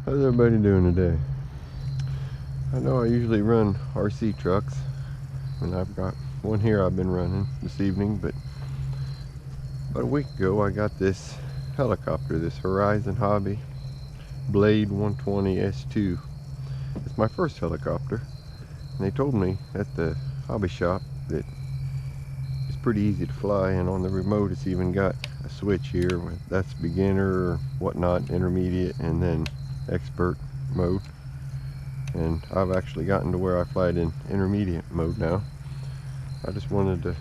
How's everybody doing today? I know I usually run RC trucks, and I've got one here I've been running this evening, but about a week ago I got this helicopter, this Horizon Hobby Blade 120 S2. It's my first helicopter, and they told me at the hobby shop that it's pretty easy to fly, and on the remote it's even got a switch here. That's beginner or whatnot, intermediate, and then expert mode. And I've actually gotten to where I fly it in intermediate mode now. I just wanted to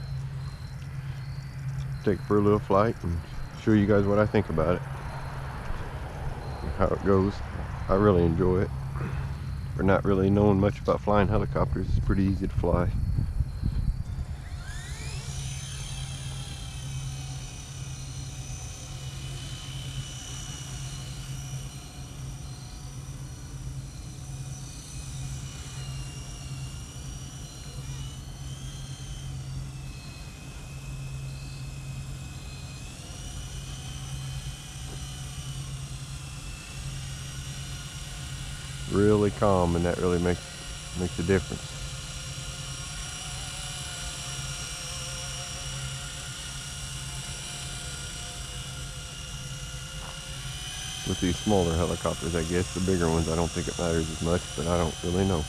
take it for a little flight and show you guys what I think about it and how it goes. I really enjoy it. For not really knowing much about flying helicopters, it's pretty easy to fly. Really calm, and that really makes a difference. With these smaller helicopters, I guess. The bigger ones, I don't think it matters as much, but I don't really know.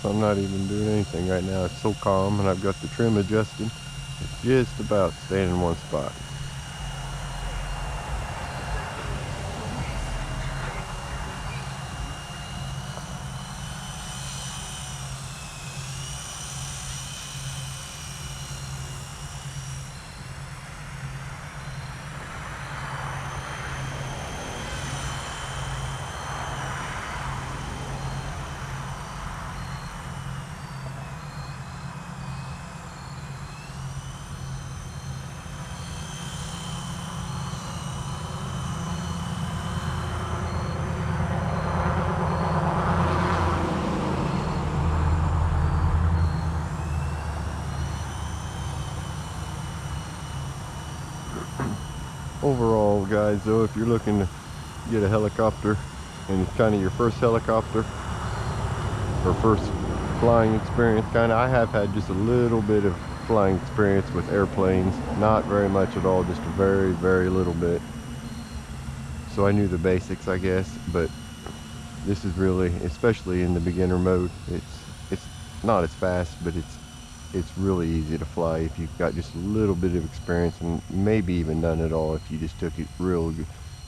I'm not even doing anything right now. It's so calm, and I've got the trim adjusted. It's just about staying in one spot. Overall, guys, though, if you're looking to get a helicopter and it's kind of your first helicopter or first flying experience, I have had just a little bit of flying experience with airplanes, not very much at all, just a very, very little bit. So I knew the basics, I guess, but this is really, especially in the beginner mode, it's not as fast, but it's really easy to fly if you've got just a little bit of experience, and maybe even none at all if you just took it real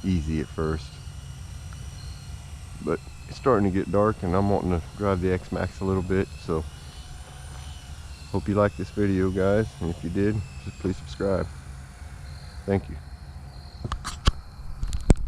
easy at first. But it's starting to get dark, and I'm wanting to drive the X-Max a little bit, so hope you liked this video, guys, and if you did, just please subscribe. Thank you.